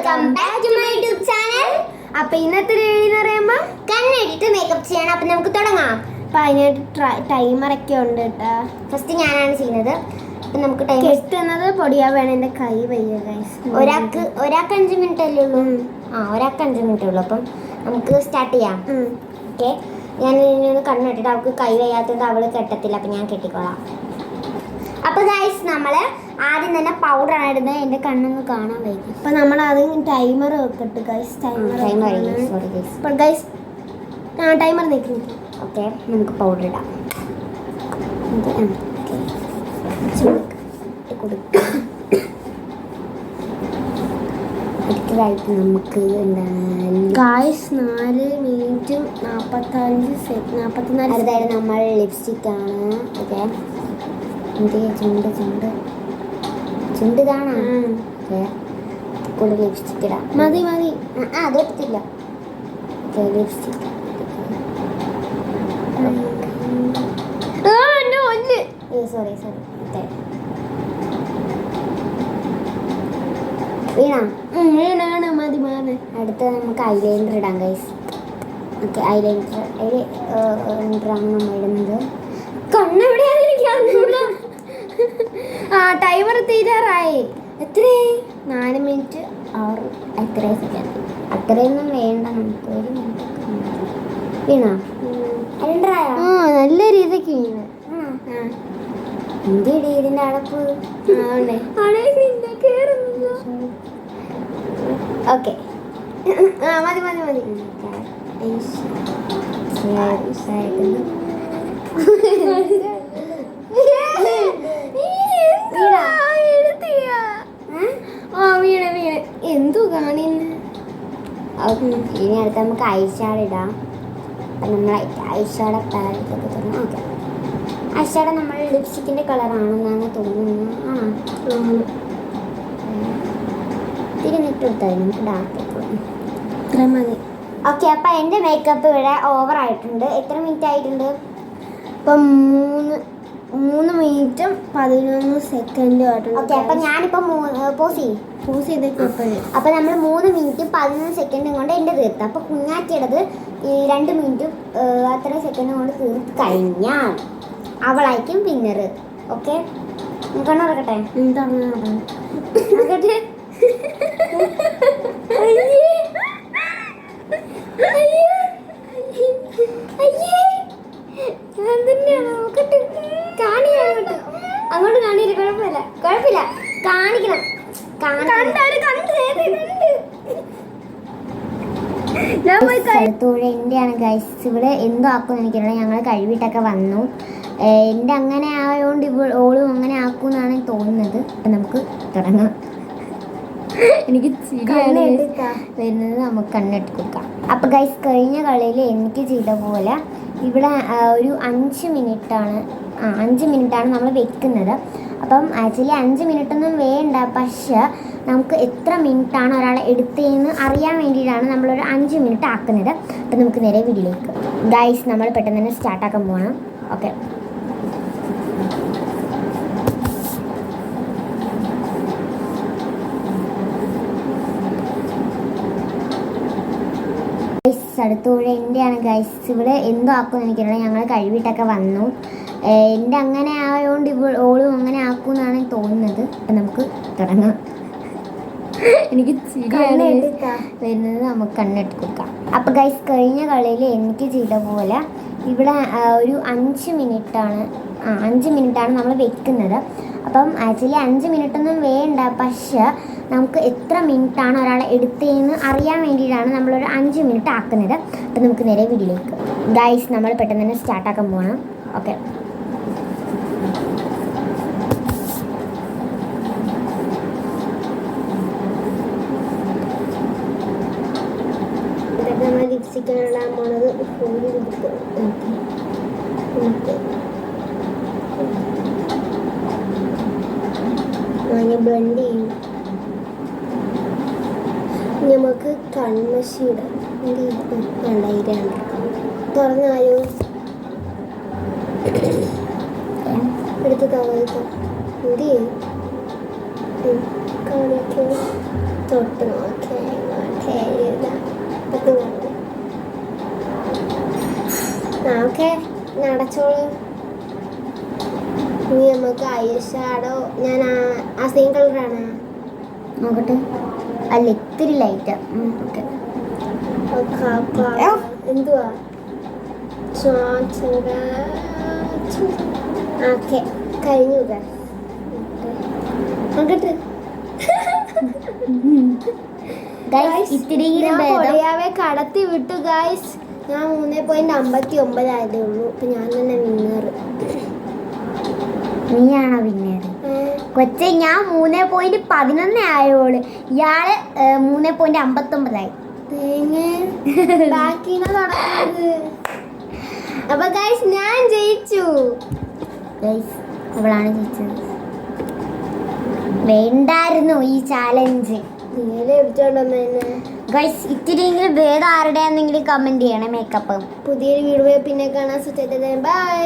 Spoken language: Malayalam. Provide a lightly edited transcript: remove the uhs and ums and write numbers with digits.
Welcome back to my YouTube channel. അപ്പൊ ഇന്നത്തെ വീഡിയോ എന്ന് പറയുമ്പോൾ കണ്ണെടുത്ത് മേക്കപ്പ് ചെയ്യണം. അപ്പൊ നമുക്ക് തുടങ്ങാം. അപ്പൊ അതിനായിട്ട് ടൈമറൊക്കെ ഉണ്ട് കേട്ടോ. ഫസ്റ്റ് ഞാനാണ് ചെയ്യുന്നത്. അപ്പൊ നമുക്ക് ടൈം കെട്ടുന്നത് പൊടിയാവാണ്. എൻ്റെ കൈ വയ്യ ഗൈസ്. ഒരാൾക്ക് 5 മിനിറ്റ് അല്ലേ ഉള്ളൂ. ഒരാൾക്ക് 5 മിനിറ്റ് ഉള്ളൂ. അപ്പം നമുക്ക് സ്റ്റാർട്ട് ചെയ്യാം. ഓക്കെ, ഞാൻ ഇനി കണ്ണെട്ടിട്ട് അവൾക്ക് കൈ വയ്യാത്തത് അവള് കെട്ടത്തില്ല. അപ്പൊ ഞാൻ കെട്ടിക്കോളാം. അപ്പൊ ഗൈസ് നമ്മള് ആദ്യം തന്നെ പൗഡറാണ് ഇടുന്നത്. എൻ്റെ കണ്ണൊന്ന് കാണാൻ വൈകി. അപ്പൊ നമ്മൾ ആദ്യം ടൈമർ വെക്കട്ടെ ഗൈസ്. ടൈമർ ഗൈസ് ടൈമർ നിൽക്കുന്നു. ഓക്കെ, നമുക്ക് പൗഡർ ഇടാം. അടുത്തതായിട്ട് നമുക്ക് എന്താണ് ഗൈസ് 4 മിനിറ്റ് 44. അടുത്തായിട്ട് നമ്മൾ ലിപ്സ്റ്റിക്കാണ്. ഓക്കെ, ചുണ്ട് കാണാം. ഓക്കെ, കൂടെ ലിപ്സ്റ്റിക്ക് ഇടാം. മതി അത് എടുത്തില്ല. ഓക്കെ, ലിപ്സ്റ്റിക്ക് സോറി ഓക്കെ, വീണാണ്. മതി. അടുത്ത നമുക്ക് ഐലൈനർ ഇടാം ഗൈസ്. ഓക്കെ, ഐലൈനറാണ് നമ്മൾ ഇടുന്നത്. കണ്ണെവിടെയാണ്? ടൈമർ തീരാറായി. എത്രേ? 4 മിനിറ്റ് 6 എത്രയും സെക്കൻഡ്. അത്രയൊന്നും വേണ്ട നമുക്ക്. 1 മിനിറ്റ് വീണോ? ഐലൈനറായോ? നല്ല രീതിക്ക് വീണ്. എന്തിടി ഇതിന്റെ അടപ്പ്? ഓക്കെ, മതി. വീണ് എന്തോ കാണിന്ന്. ഇനി അടുത്ത് നമുക്ക് ഐഷാഡ് ഇടാം. അപ്പം നമ്മൾ ഐഷാഡ് പാലറ്റൊക്കെ തുടങ്ങാം. ഓക്കെ, ഐഷാഡ് നമ്മൾ ലിപ്സ്റ്റിക്കിൻ്റെ കളറാണെന്നാണ് തോന്നുന്നത്. തിരിഞ്ഞിട്ട് കൊടുത്താൽ നമുക്ക് ഡാർക്ക് ഇത്ര മതി. ഓക്കെ, അപ്പം എൻ്റെ മേക്കപ്പ് ഇവിടെ ഓവറായിട്ടുണ്ട്. എത്ര മിനിറ്റ് ആയിട്ടുണ്ട്? ഇപ്പം 3 മിനിറ്റും 11 സെക്കൻഡും ആയിട്ടുണ്ട്. ഓക്കെ, അപ്പം ഞാനിപ്പോൾ പോസ് ചെയ്തേക്കും. അപ്പം നമ്മൾ 3 മിനിറ്റ് 11 സെക്കൻഡും കൊണ്ട് എൻ്റെ തീർത്ത്. അപ്പോൾ കുഞ്ഞാറ്റിയുടേത് 2 മിനിറ്റും അത്ര സെക്കൻഡും കൊണ്ട് തീർത്ത് കഴിഞ്ഞാൽ അവളായിരിക്കും വിന്നർ. ഓക്കെ, കണ്ണുറക്കട്ടെ. അങ്ങോട്ട് കാണില്ല, കുഴപ്പമില്ല, കാണിക്കണം. എന്റെയാണ് ഗൈസ്. ഇവിടെ എന്തോ ആക്കുമെന്ന് എനിക്കറിയില്ല. ഞങ്ങൾ കഴിവിട്ടൊക്കെ വന്നു. എൻ്റെ അങ്ങനെ ആയതുകൊണ്ട് ഓളും അങ്ങനെ ആക്കുമെന്നാണ് തോന്നുന്നത്. അപ്പം നമുക്ക് തുടങ്ങാം. എനിക്ക് ചിരിയാണ് വരുന്നത്. നമുക്ക് കണ്ണെട്ടി കൊടുക്കാം. അപ്പം ഗൈസ്, കഴിഞ്ഞ കളിയിൽ എനിക്ക് ചെയ്ത പോലെ ഇവിടെ ഒരു 5 മിനിറ്റാണ് നമ്മൾ വെക്കുന്നത്. അപ്പം ആക്ച്വലി 5 മിനിറ്റൊന്നും വേണ്ട. പക്ഷേ നമുക്ക് എത്ര മിനിറ്റാണ് ഒരാളെ എടുത്തതെന്ന് അറിയാൻ വേണ്ടിയിട്ടാണ് നമ്മളൊരു 5 മിനിറ്റ് ആക്കുന്നത്. അപ്പം നമുക്ക് നേരെ വീഡിയോയിലേക്ക്. ഗൈസ്, നമ്മൾ പെട്ടെന്ന് തന്നെ സ്റ്റാർട്ടാക്കാൻ പോകണം. ഓക്കെ, അടുത്തൂടെ എൻ്റെയാണ് ഗൈസ്. ഇവിടെ എന്തോ ആക്കുമെന്ന് എനിക്കറിയില്ല. ഞങ്ങൾ കഴിവിട്ടൊക്കെ വന്നു. എൻ്റെ അങ്ങനെ ആയതുകൊണ്ട് ഓളും അങ്ങനെ ആക്കുമെന്നാണ് തോന്നുന്നത്. അപ്പം നമുക്ക് തുടങ്ങാം. എനിക്ക് ചിരിയാണ് വരുന്നത്. നമുക്ക് കണ്ണെട്ടി കൊടുക്കാം. അപ്പം ഗൈസ്, കഴിഞ്ഞ കളിയിൽ എനിക്ക് ചെയ്ത പോലെ ഇവിടെ ഒരു 5 മിനിറ്റാണ് നമ്മൾ വെക്കുന്നത്. അപ്പം ആക്ച്വലി 5 മിനിറ്റൊന്നും വേണ്ട. പക്ഷേ നമുക്ക് എത്ര മിനിറ്റാണ് ഒരാളെ എടുത്തതെന്ന് അറിയാൻ വേണ്ടിയിട്ടാണ് നമ്മളൊരു 5 മിനിറ്റ് ആക്കുന്നത്. അപ്പം നമുക്ക് നേരെ വീഡിയോയിലേക്ക്. ഗൈസ്, നമ്മൾ പെട്ടെന്ന് തന്നെ സ്റ്റാർട്ടാക്കാൻ പോകണം. ഓക്കെ, നമ്മൾ ലിപ്സ്റ്റിക്കാണ് പോണത്. ബ്ലെൻഡ് ചെയ്യും. നമുക്ക് കൺമഷി ഇടാം. തുറന്നാലോ? എടുത്ത് തവയ്ക്കാം. എന്ത് ചെയ്യും? കാണിക്കോ? തൊട്ട് നോക്കേ ഓക്കെ നടച്ചോളൂ. ഇനി നമുക്ക് ഐഷാഡോ ഞാൻ ആ സെയിം കളറാണ് നോക്കട്ടെ. അല്ല ഇത്തിരി ലൈറ്റാ. ഓക്കെ. എന്തുവാ ഓക്കെ കഴിഞ്ഞു നോക്കട്ടെ. കൊടയാവെ കടത്തി വിട്ടു ഗൈസ്. ഞാൻ 3.59 ആയതേ ഉള്ളൂ. അപ്പൊ ഞാൻ തന്നെ വിന്നർ. നീയാണോ വിന്നർ? കൊച്ചെ ഞാൻ 3.11 ആയോള്. ഇയാള് 3.59 ബാക്കിന്ന് തുടങ്ങുന്നത്. അപ്പൊ ഗൈസ് ഞാൻ ജയിച്ചു. ഗൈസ് അവളാണ് ജയിച്ചത്. വേണ്ടായിരുന്നു ഈ ചാലഞ്ച്. ഗൈസ് ഇത്തിരിയെങ്കിലും ഭേദം ആരുടെയാണെന്നെങ്കിലും കമന്റ് ചെയ്യണേ. മേക്കപ്പ് പുതിയൊരു വീഡിയോ പിന്നെ കാണാൻ. ബൈ.